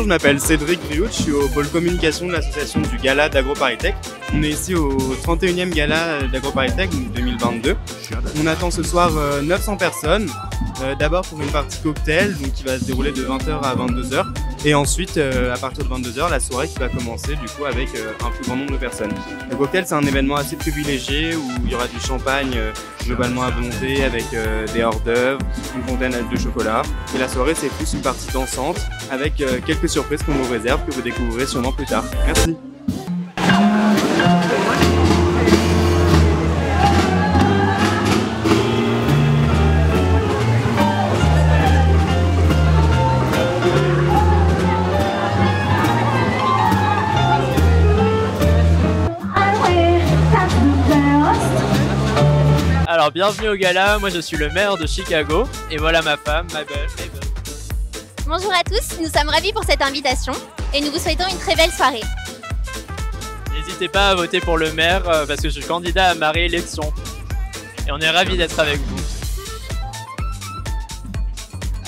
je m'appelle Cédric Briout, je suis au pôle communication de l'association du Gala d'AgroParisTech. On est ici au 31e Gala d'AgroParisTech 2022. On attend ce soir 900 personnes, d'abord pour une partie cocktail donc qui va se dérouler de 20h à 22h et ensuite à partir de 22h la soirée qui va commencer du coup avec un plus grand nombre de personnes. Le cocktail c'est un événement assez privilégié où il y aura du champagne globalement à volonté avec des hors d'œuvre, une fontaine de chocolat et la soirée c'est plus une partie dansante avec quelques surprises qu'on vous réserve que vous découvrirez sûrement plus tard. Merci. Alors bienvenue au gala, moi je suis le maire de Chicago et voilà ma femme, Mabel. Bonjour à tous, nous sommes ravis pour cette invitation et nous vous souhaitons une très belle soirée. N'hésitez pas à voter pour le maire parce que je suis candidat à ma réélection et on est ravis d'être avec vous.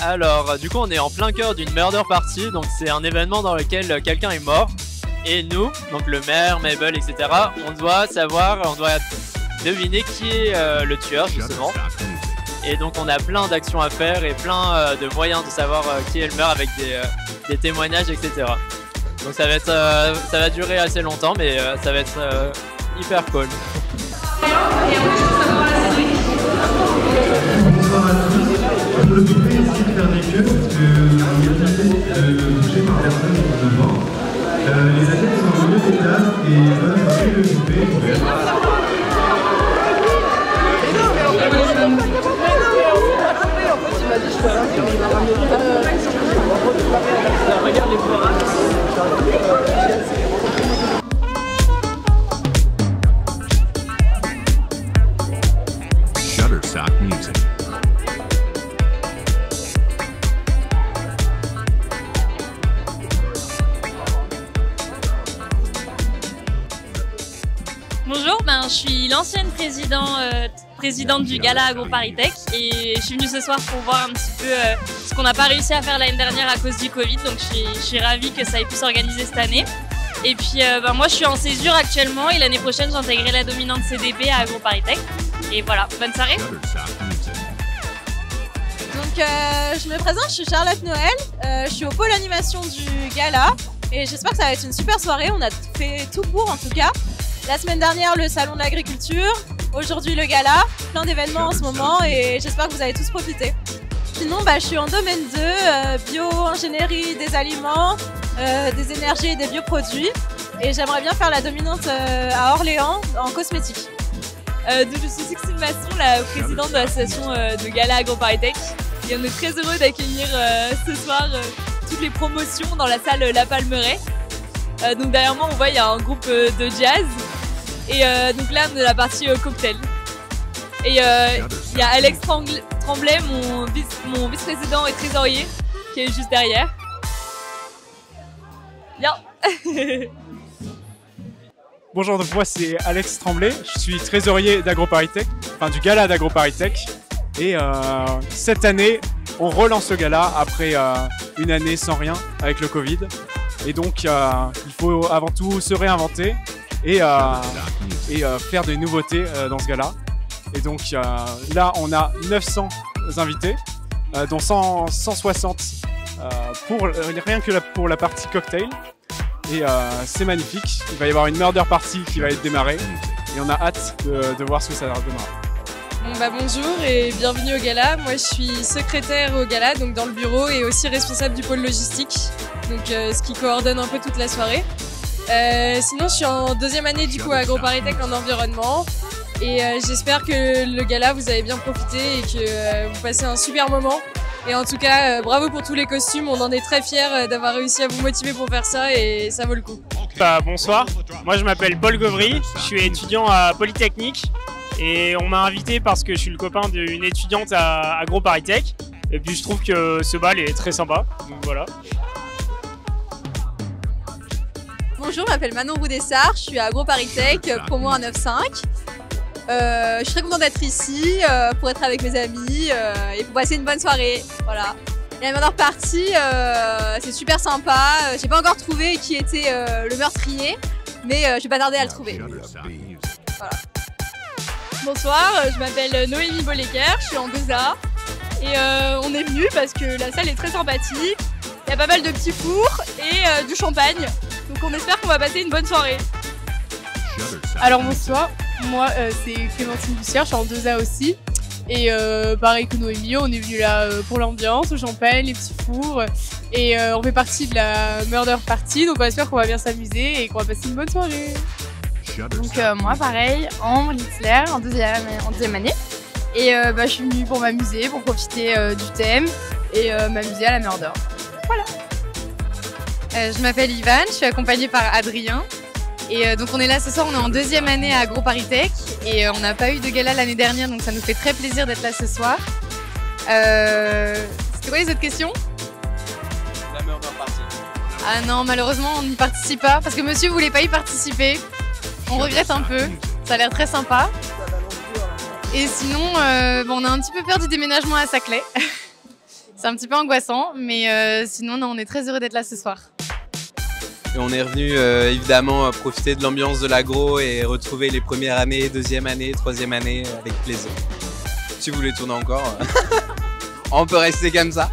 Alors du coup on est en plein cœur d'une murder party, donc c'est un événement dans lequel quelqu'un est mort et nous, donc le maire, Mabel, etc. on doit deviner qui est le tueur justement. Et donc on a plein d'actions à faire et plein de moyens de savoir qui est le meurtre avec des témoignages, etc. Donc ça va durer assez longtemps mais ça va être hyper cool. Bonsoir à tous. Pour le couper, essayez de faire des queues parce que il y a une de bouger par personne devant. Les athlètes sont au milieu des tables et peuvent passer le couper. Shutterstock Music. Bonjour, je suis l'ancienne présidente du Gala AgroParisTech et je suis venue ce soir pour voir un petit peu ce qu'on n'a pas réussi à faire l'année dernière à cause du Covid, donc je suis ravie que ça ait pu s'organiser cette année. Et puis moi je suis en césure actuellement et l'année prochaine j'intégrerai la dominante CDP à AgroParisTech. Et voilà, bonne soirée. Donc je me présente, je suis Charlotte Noël, je suis au pôle animation du Gala et j'espère que ça va être une super soirée, on a fait tout pour en tout cas. La semaine dernière le salon de l'agriculture, aujourd'hui le gala, plein d'événements en ce moment et j'espère que vous allez tous profiter. Sinon je suis en domaine 2, bio-ingénierie des aliments, des énergies et des bioproduits et j'aimerais bien faire la dominante à Orléans en cosmétique. Donc je suis Sixtine Masson, la présidente de l'association de Gala AgroParisTech et on est très heureux d'accueillir ce soir toutes les promotions dans la salle La Palmeraie. Donc derrière moi on voit il y a un groupe de jazz et donc là on est la partie cocktail. Et il y a Alex Tremblay, mon vice-président et trésorier qui est juste derrière. Bien. Bonjour, donc moi c'est Alex Tremblay, je suis trésorier d'AgroParisTech, enfin du gala d'AgroParisTech. Et cette année, on relance le gala après une année sans rien avec le Covid. Et donc il faut avant tout se réinventer et faire des nouveautés dans ce gala. Et donc là on a 900 invités, dont 160 rien que pour la partie cocktail. Et c'est magnifique, il va y avoir une murder party qui va être démarrée et on a hâte de voir ce que ça donnera. Bonjour et bienvenue au gala. Moi je suis secrétaire au gala, donc dans le bureau et aussi responsable du pôle logistique, donc ce qui coordonne un peu toute la soirée. Sinon je suis en deuxième année du coup à AgroParisTech en environnement et j'espère que le gala vous avez bien profité et que vous passez un super moment. Et en tout cas, bravo pour tous les costumes, on en est très fiers d'avoir réussi à vous motiver pour faire ça et ça vaut le coup. Bonsoir, moi je m'appelle Paul Gauvry, je suis étudiant à Polytechnique et on m'a invité parce que je suis le copain d'une étudiante à AgroParisTech et puis je trouve que ce bal est très sympa, donc voilà. Bonjour, je m'appelle Manon Roudessard, je suis à AgroParisTech, promo 195. Je suis très contente d'être ici pour être avec mes amis et pour passer une bonne soirée. Voilà. Et la murder party, c'est super sympa. J'ai pas encore trouvé qui était le meurtrier, mais je vais pas tarder à le trouver. Voilà. Bonsoir, je m'appelle Noémie Bollecker, je suis en 2A. Et on est venu parce que la salle est très sympathique. Il y a pas mal de petits fours et du champagne. Donc on espère qu'on va passer une bonne soirée. Alors bonsoir, moi c'est Clémentine Bussière, je suis en 2A aussi. Et pareil que Noémie, on est venu là pour l'ambiance, le champagne, les petits fours. Et on fait partie de la murder party, donc on espère qu'on va bien s'amuser et qu'on va passer une bonne soirée. Donc moi pareil, Ambre Litzler, en deuxième année. Et je suis venue pour m'amuser, pour profiter du thème et m'amuser à la murder. Voilà. Je m'appelle Ivan, je suis accompagnée par Adrien. Et donc on est là ce soir, on est en deuxième année à AgroParisTech et on n'a pas eu de gala l'année dernière, donc ça nous fait très plaisir d'être là ce soir. C'était quoi les autres questions? La murder party. Ah non, malheureusement on n'y participe pas parce que monsieur voulait pas y participer. On regrette un peu, ça a l'air très sympa. Et sinon, on a un petit peu peur du déménagement à Saclay. C'est un petit peu angoissant, mais sinon non, on est très heureux d'être là ce soir. Et on est revenu évidemment profiter de l'ambiance de l'agro et retrouver les premières années, deuxième année, troisième année avec plaisir. Si vous voulez tourner encore, on peut rester comme ça.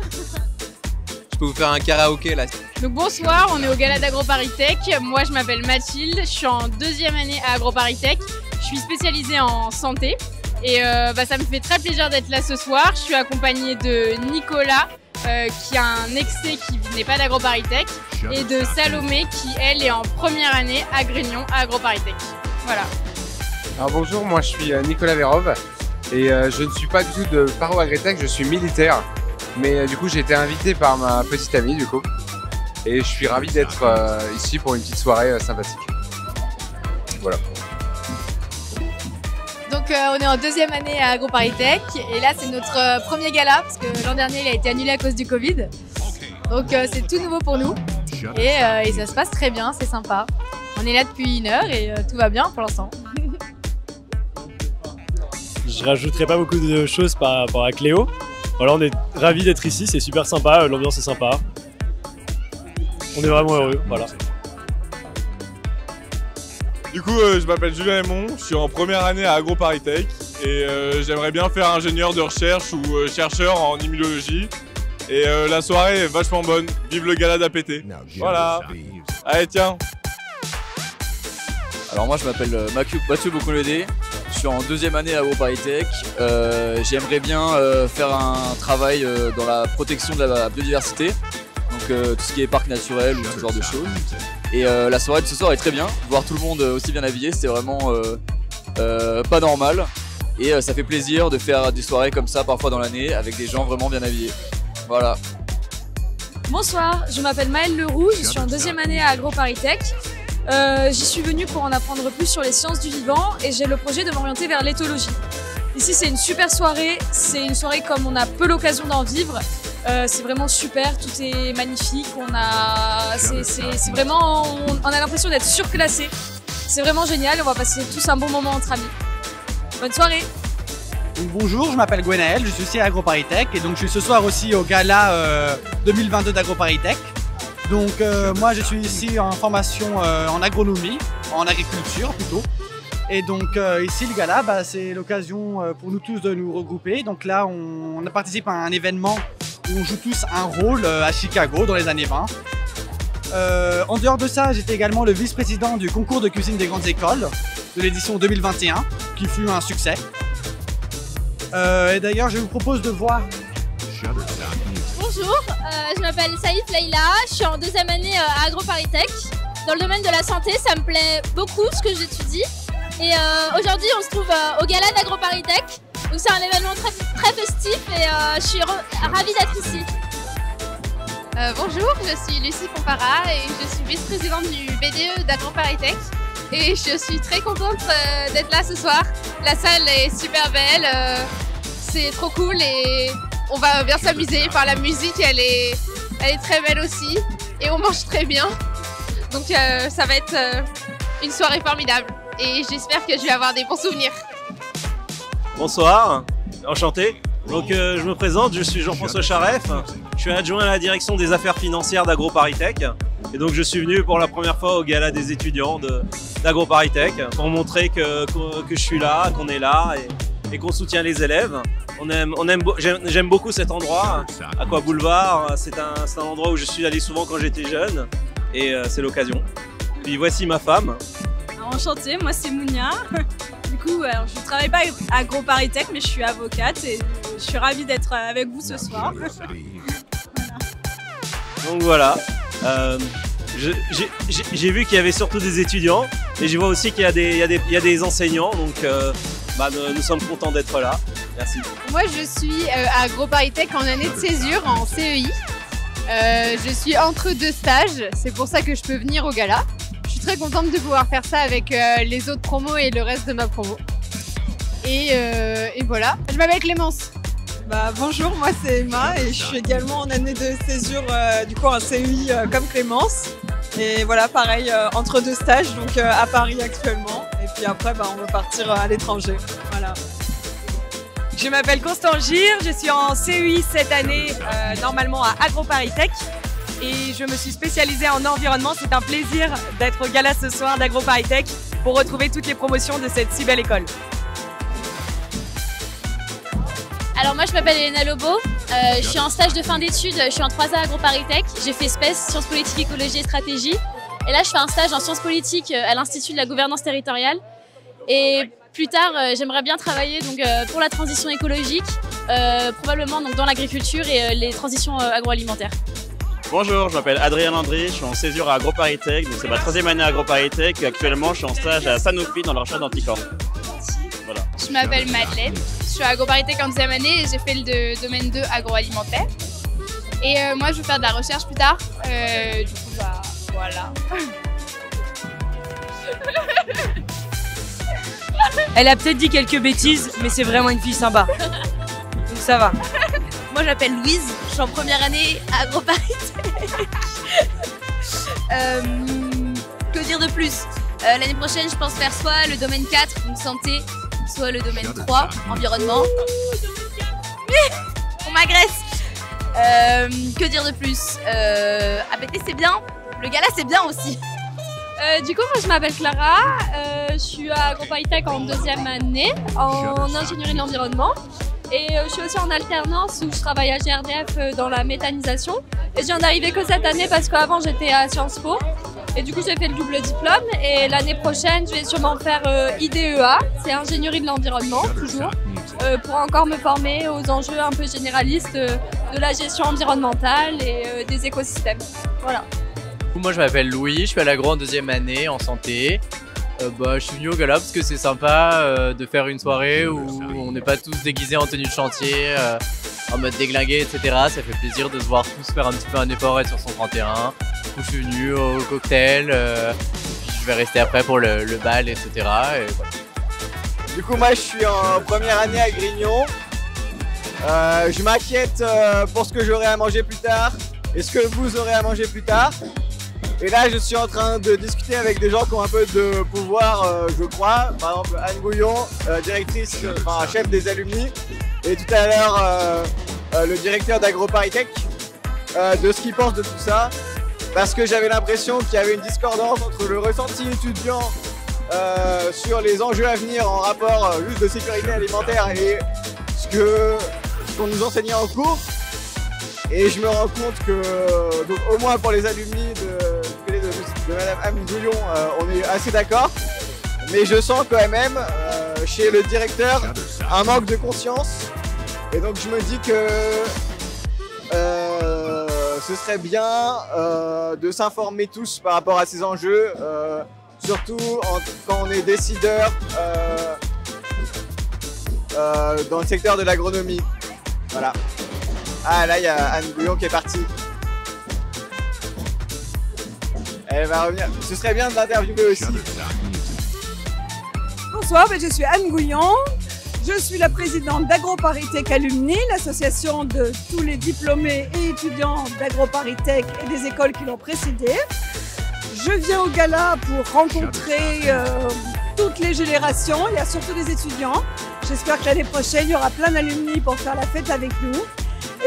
Je peux vous faire un karaoké là. Donc bonsoir, on est au gala d'AgroParisTech. Moi je m'appelle Mathilde, je suis en deuxième année à AgroParisTech. Je suis spécialisée en santé et ça me fait très plaisir d'être là ce soir. Je suis accompagnée de Nicolas qui a un excès qui n'est pas d'AgroParisTech et de Salomé qui elle est en première année à Grignon à AgroParisTech. Voilà. Alors bonjour, moi je suis Nicolas Vérove et je ne suis pas du tout de Paro Agritech, je suis militaire. Mais du coup j'ai été invité par ma petite amie du coup. Et je suis ravi d'être ici pour une petite soirée sympathique. Voilà. Donc on est en deuxième année à AgroParisTech et là c'est notre premier gala parce que l'an dernier il a été annulé à cause du Covid. Donc c'est tout nouveau pour nous et ça se passe très bien, c'est sympa. On est là depuis 1 heure et tout va bien pour l'instant. Je rajouterai pas beaucoup de choses par rapport à Cléo. Voilà, on est ravis d'être ici, c'est super sympa, l'ambiance est sympa. On est vraiment heureux, voilà. Du coup, je m'appelle Julien Aymon, je suis en première année à AgroParisTech et j'aimerais bien faire ingénieur de recherche ou chercheur en immunologie. Et la soirée est vachement bonne, vive le gala d'APT. Voilà, allez tiens. Alors moi je m'appelle Mathieu Bocolédé, je suis en deuxième année à AgroParisTech. J'aimerais bien faire un travail dans la protection de la biodiversité. Donc tout ce qui est parc naturel ou ce genre de choses. Et la soirée de ce soir est très bien. Voir tout le monde aussi bien habillé, c'est vraiment pas normal. Et ça fait plaisir de faire des soirées comme ça parfois dans l'année avec des gens vraiment bien habillés. Voilà. Bonsoir, je m'appelle Maëlle Leroux, je suis en deuxième année à AgroParisTech. J'y suis venue pour en apprendre plus sur les sciences du vivant et j'ai le projet de m'orienter vers l'éthologie. Ici c'est une super soirée, c'est une soirée comme on a peu l'occasion d'en vivre. C'est vraiment super, tout est magnifique, on a l'impression d'être surclassé. C'est vraiment génial, on va passer tous un bon moment entre amis. Bonne soirée. Donc, bonjour, je m'appelle Gwenaël, je suis aussi à AgroParisTech et donc je suis ce soir aussi au gala 2022 d'AgroParisTech. Donc moi je suis ici en formation en agronomie, en agriculture plutôt. Et donc ici le gala, c'est l'occasion pour nous tous de nous regrouper. Donc là on participe à un événement où on joue tous un rôle à Chicago dans les années 20. En dehors de ça, j'étais également le vice-président du concours de cuisine des grandes écoles de l'édition 2021 qui fut un succès. Et d'ailleurs je vous propose de voir... Bonjour, je m'appelle Saïf Leïla, je suis en deuxième année à AgroParisTech. Dans le domaine de la santé, ça me plaît beaucoup ce que j'étudie. Et aujourd'hui, on se trouve au gala d'AgroParisTech. Donc c'est un événement très festif et je suis ravie d'être ici. Bonjour, je suis Lucie Pompara et je suis vice-présidente du BDE d'AgroParisTech. Et je suis très contente d'être là ce soir. La salle est super belle, c'est trop cool et on va bien s'amuser. Enfin, la musique, elle est très belle aussi et on mange très bien. Donc ça va être une soirée formidable et j'espère que je vais avoir des bons souvenirs. Bonsoir, enchanté. Donc je me présente, je suis Jean-François Charef, je suis adjoint à la direction des affaires financières d'AgroParisTech. Et donc je suis venu pour la première fois au gala des étudiants d'AgroParisTech pour montrer que je suis là, qu'on est là et qu'on soutient les élèves. J'aime beaucoup cet endroit, Aqua Boulevard, c'est un endroit où je suis allé souvent quand j'étais jeune et c'est l'occasion. Puis voici ma femme. Enchantée, moi c'est Mounia. Du coup, alors, je ne travaille pas à AgroParisTech, mais je suis avocate et je suis ravie d'être avec vous ce soir. Donc voilà, j'ai vu qu'il y avait surtout des étudiants et je vois aussi qu'il y a des enseignants, donc nous sommes contents d'être là. Merci. Moi je suis à AgroParisTech en année de césure, en CEI. Je suis entre deux stages, c'est pour ça que je peux venir au gala. Je suis très contente de pouvoir faire ça avec les autres promos et le reste de ma promo. Et voilà. Je m'appelle Clémence. Bonjour, moi c'est Emma et je suis également en année de césure du coup en CEI comme Clémence. Et voilà, pareil, entre deux stages, donc à Paris actuellement. Et puis après, on va partir à l'étranger. Voilà. Je m'appelle Constance Gire, je suis en CEI cette année, normalement à AgroParisTech. Et je me suis spécialisée en environnement. C'est un plaisir d'être au gala ce soir d'AgroParisTech pour retrouver toutes les promotions de cette si belle école. Alors moi je m'appelle Elena Lobo, je suis en stage de fin d'études, je suis en 3A à AgroParisTech. J'ai fait SPES, Sciences politiques, écologie et stratégie. Et là je fais un stage en sciences politiques à l'Institut de la gouvernance territoriale. Et plus tard j'aimerais bien travailler donc, pour la transition écologique, probablement donc, dans l'agriculture et les transitions agroalimentaires. Bonjour, je m'appelle Adrien Landry, je suis en césure à AgroParisTech, donc c'est ma 3e année à AgroParisTech et actuellement je suis en stage à Sanofi dans la recherche d'anticorps. Voilà. Je m'appelle Madeleine, je suis à AgroParisTech en 2e année et j'ai fait le domaine 2 agroalimentaire. Et moi je veux faire de la recherche plus tard, du coup voilà. Elle a peut-être dit quelques bêtises, mais c'est vraiment une fille sympa. Donc ça va. Moi je m'appelle Louise, je suis en première année à AgroParisTech. Que dire de plus? L'année prochaine je pense faire soit le domaine 4, donc santé, soit le domaine 3, environnement. On m'agresse. Que dire de plus? APT c'est bien, le gala c'est bien aussi. Du coup moi je m'appelle Clara, je suis à AgroParisTech en 2e année en ingénierie de l'environnement. Et je suis aussi en alternance où je travaille à GRDF dans la méthanisation. Et je viens d'arriver que cette année parce qu'avant j'étais à Sciences Po. Et du coup j'ai fait le double diplôme. Et l'année prochaine je vais sûrement faire IDEA, c'est ingénierie de l'environnement toujours, pour encore me former aux enjeux un peu généralistes de la gestion environnementale et des écosystèmes. Voilà. Moi je m'appelle Louis, je suis à l'agro en 2e année en santé. Je suis venu au gala parce que c'est sympa de faire une soirée où on n'est pas tous déguisés en tenue de chantier, en mode déglingué, etc. Ça fait plaisir de se voir tous faire un petit peu un effort, être sur son 31. Du coup je suis venu au cocktail, puis je vais rester après pour le bal, etc. Et voilà. Du coup moi je suis en première année à Grignon. Je m'inquiète pour ce que j'aurai à manger plus tard et ce que vous aurez à manger plus tard. Et là, je suis en train de discuter avec des gens qui ont un peu de pouvoir, je crois. Par exemple, Anne Gouillon, directrice, chef des alumni. Et tout à l'heure, le directeur d'AgroParisTech, de ce qu'il pense de tout ça. Parce que j'avais l'impression qu'il y avait une discordance entre le ressenti étudiant sur les enjeux à venir en rapport juste de sécurité alimentaire et ce qu'on nous enseignait en cours. Et je me rends compte que, donc, au moins pour les alumni de Madame Anne Gouillon, on est assez d'accord. Mais je sens quand même chez le directeur un manque de conscience. Et donc je me dis que ce serait bien de s'informer tous par rapport à ces enjeux, surtout quand on est décideur dans le secteur de l'agronomie. Voilà. Ah là il y a Anne Gouillon qui est partie. Elle va revenir. Ce serait bien de l'interviewer aussi. Bonsoir, je suis Anne Gouillon. Je suis la présidente d'AgroParisTech Alumni, l'association de tous les diplômés et étudiants d'AgroParisTech et des écoles qui l'ont précédé. Je viens au gala pour rencontrer toutes les générations, il y a surtout des étudiants. J'espère que l'année prochaine, il y aura plein d'alumni pour faire la fête avec nous.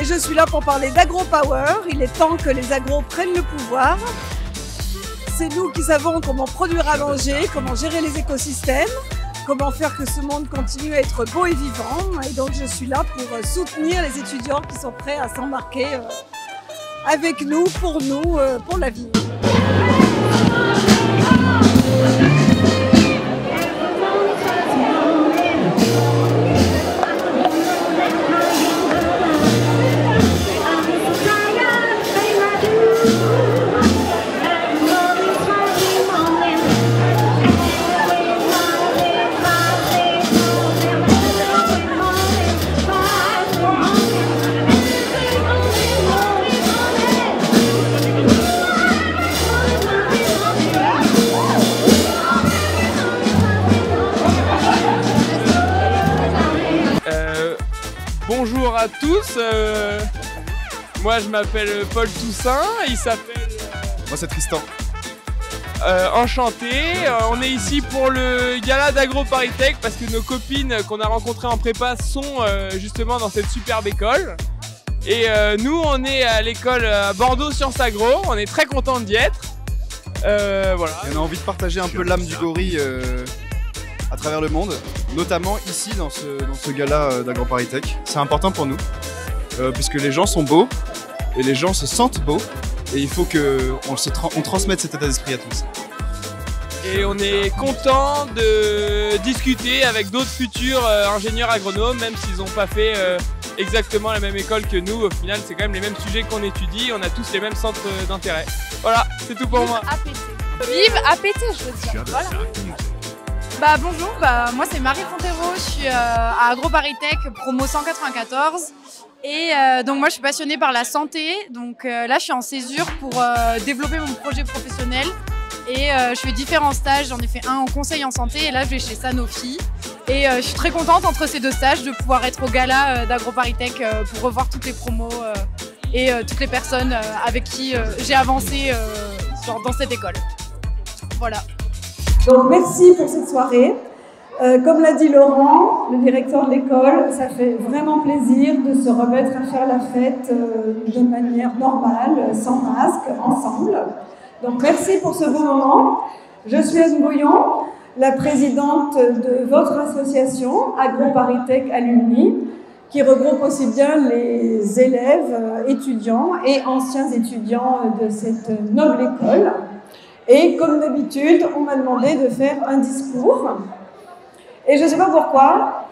Et je suis là pour parler d'AgroPower. Il est temps que les agros prennent le pouvoir. C'est nous qui savons comment produire à manger, comment gérer les écosystèmes, comment faire que ce monde continue à être beau et vivant. Et donc je suis là pour soutenir les étudiants qui sont prêts à s'embarquer avec nous, pour l'avenir. Bonjour à tous, moi je m'appelle Paul Toussaint, il s'appelle... Moi c'est Tristan. Enchanté, on est ici pour le gala d'AgroParisTech parce que nos copines qu'on a rencontrées en prépa sont justement dans cette superbe école. Et nous on est à l'école à Bordeaux Sciences Agro, on est très contents d'y être. Voilà. Et on a envie de partager un peu l'âme du gorille à travers le monde, notamment ici dans ce gala d'AgroParisTech. C'est important pour nous, puisque les gens sont beaux et les gens se sentent beaux et il faut qu'on transmette cet état d'esprit à tous. Et on est content de discuter avec d'autres futurs ingénieurs agronomes, même s'ils n'ont pas fait exactement la même école que nous. Au final, c'est quand même les mêmes sujets qu'on étudie, on a tous les mêmes centres d'intérêt. Voilà, c'est tout pour moi. Vive APT, je veux dire. Voilà. Bonjour, moi c'est Marie Fontero, je suis à AgroParisTech, promo 194. Et donc moi je suis passionnée par la santé, donc là je suis en césure pour développer mon projet professionnel. Et je fais différents stages, j'en ai fait un en conseil en santé et là je vais chez Sanofi. Et je suis très contente entre ces deux stages de pouvoir être au gala d'AgroParisTech pour revoir toutes les promos et toutes les personnes avec qui j'ai avancé dans cette école. Voilà. Donc merci pour cette soirée. Comme l'a dit Laurent, le directeur de l'école, ça fait vraiment plaisir de se remettre à faire la fête de manière normale, sans masque, ensemble. Donc merci pour ce beau moment. Je suis Anne Bouillon, la présidente de votre association AgroParisTech Alumni, qui regroupe aussi bien les élèves, étudiants et anciens étudiants de cette noble école. Et comme d'habitude, on m'a demandé de faire un discours. Et je ne sais pas pourquoi,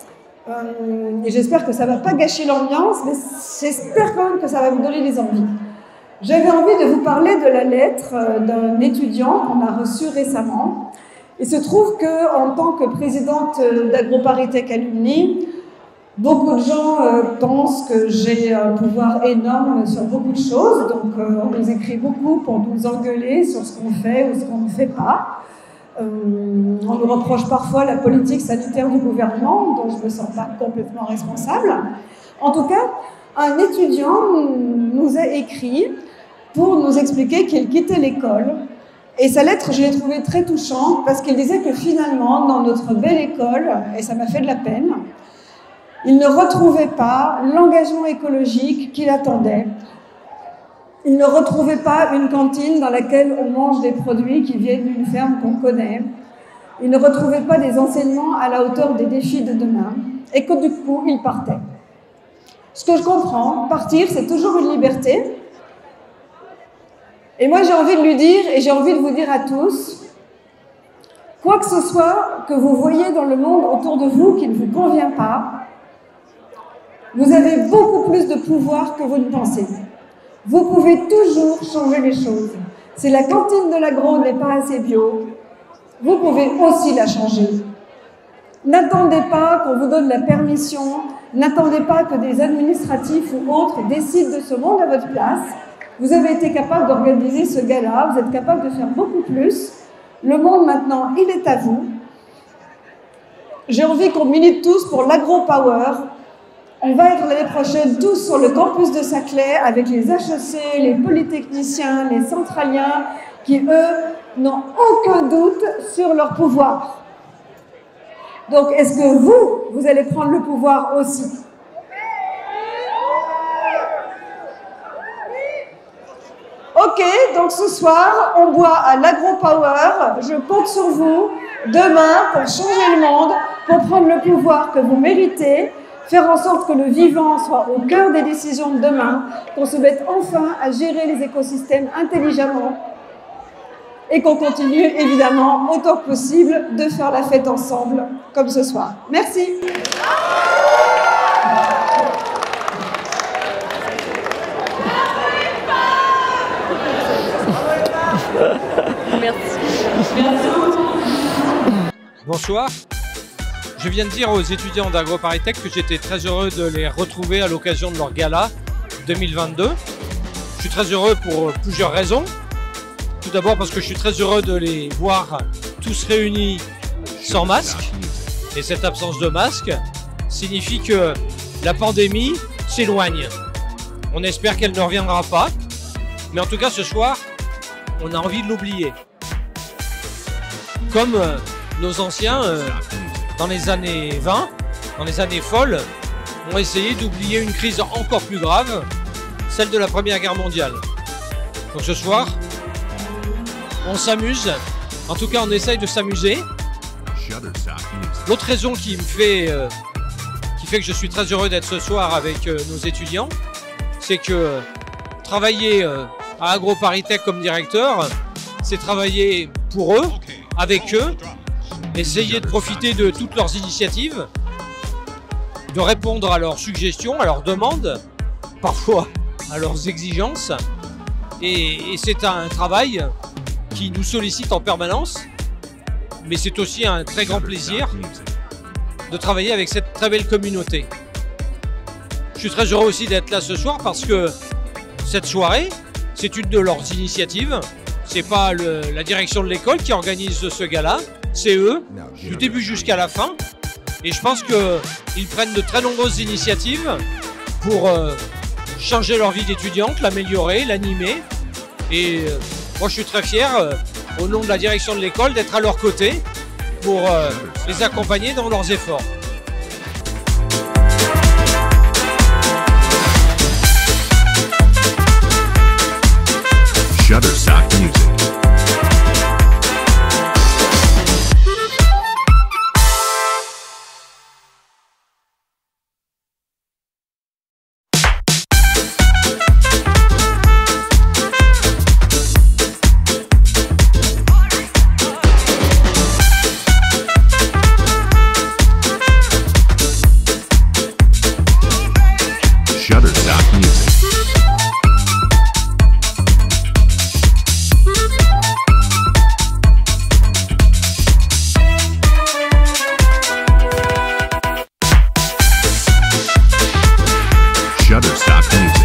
et j'espère que ça ne va pas gâcher l'ambiance, mais j'espère quand même que ça va vous donner des envies. J'avais envie de vous parler de la lettre d'un étudiant qu'on a reçu récemment. Il se trouve qu'en tant que présidente d'AgroParisTech Alumni, beaucoup de gens pensent que j'ai un pouvoir énorme sur beaucoup de choses, donc on nous écrit beaucoup pour nous engueuler sur ce qu'on fait ou ce qu'on ne fait pas. On nous reproche parfois la politique sanitaire du gouvernement, dont je ne me sens pas complètement responsable. En tout cas, un étudiant nous a écrit pour nous expliquer qu'il quittait l'école. Et sa lettre, je l'ai trouvée très touchante parce qu'il disait que finalement, dans notre belle école, et ça m'a fait de la peine, il ne retrouvait pas l'engagement écologique qu'il attendait. Il ne retrouvait pas une cantine dans laquelle on mange des produits qui viennent d'une ferme qu'on connaît. Il ne retrouvait pas des enseignements à la hauteur des défis de demain. Et que du coup, il partait. Ce que je comprends, partir, c'est toujours une liberté. Et moi, j'ai envie de lui dire, et j'ai envie de vous dire à tous, quoi que ce soit que vous voyez dans le monde autour de vous qui ne vous convient pas, vous avez beaucoup plus de pouvoir que vous ne pensez. Vous pouvez toujours changer les choses. Si la cantine de l'agro n'est pas assez bio, vous pouvez aussi la changer. N'attendez pas qu'on vous donne la permission, n'attendez pas que des administratifs ou autres décident de ce monde à votre place. Vous avez été capable d'organiser ce gala, vous êtes capable de faire beaucoup plus. Le monde maintenant, il est à vous. J'ai envie qu'on milite tous pour l'AgroPower. On va être l'année prochaine tous sur le campus de Saclay avec les HEC, les polytechniciens, les centraliens qui, eux, n'ont aucun doute sur leur pouvoir. Donc, est-ce que vous allez prendre le pouvoir aussi? Ok, donc ce soir, on boit à l'Agro-Power. Je compte sur vous demain pour changer le monde, pour prendre le pouvoir que vous méritez, faire en sorte que le vivant soit au cœur des décisions de demain, qu'on se mette enfin à gérer les écosystèmes intelligemment et qu'on continue évidemment autant que possible de faire la fête ensemble comme ce soir. Merci. Bonsoir. Je viens de dire aux étudiants d'AgroParisTech que j'étais très heureux de les retrouver à l'occasion de leur gala 2022. Je suis très heureux pour plusieurs raisons. Tout d'abord parce que je suis très heureux de les voir tous réunis sans masque. Et cette absence de masque signifie que la pandémie s'éloigne. On espère qu'elle ne reviendra pas. Mais en tout cas, ce soir, on a envie de l'oublier. Comme nos anciens, dans les années 20, dans les années folles, ont essayé d'oublier une crise encore plus grave, celle de la Première Guerre mondiale. Donc ce soir, on s'amuse, en tout cas on essaye de s'amuser. L'autre raison qui fait que je suis très heureux d'être ce soir avec nos étudiants, c'est que travailler à AgroParisTech comme directeur, c'est travailler pour eux, avec eux, essayer de profiter de toutes leurs initiatives, de répondre à leurs suggestions, à leurs demandes, parfois à leurs exigences. Et c'est un travail qui nous sollicite en permanence, mais c'est aussi un très grand plaisir de travailler avec cette très belle communauté. Je suis très heureux aussi d'être là ce soir parce que cette soirée, c'est une de leurs initiatives. C'est pas la direction de l'école qui organise ce gala, c'est eux, du début jusqu'à la fin. Et je pense qu'ils prennent de très nombreuses initiatives pour changer leur vie d'étudiante, l'améliorer, l'animer. Et moi je suis très fier, au nom de la direction de l'école, d'être à leur côté pour les accompagner dans leurs efforts. Shutterstock Music. Shutterstock Music. Shutterstock Music.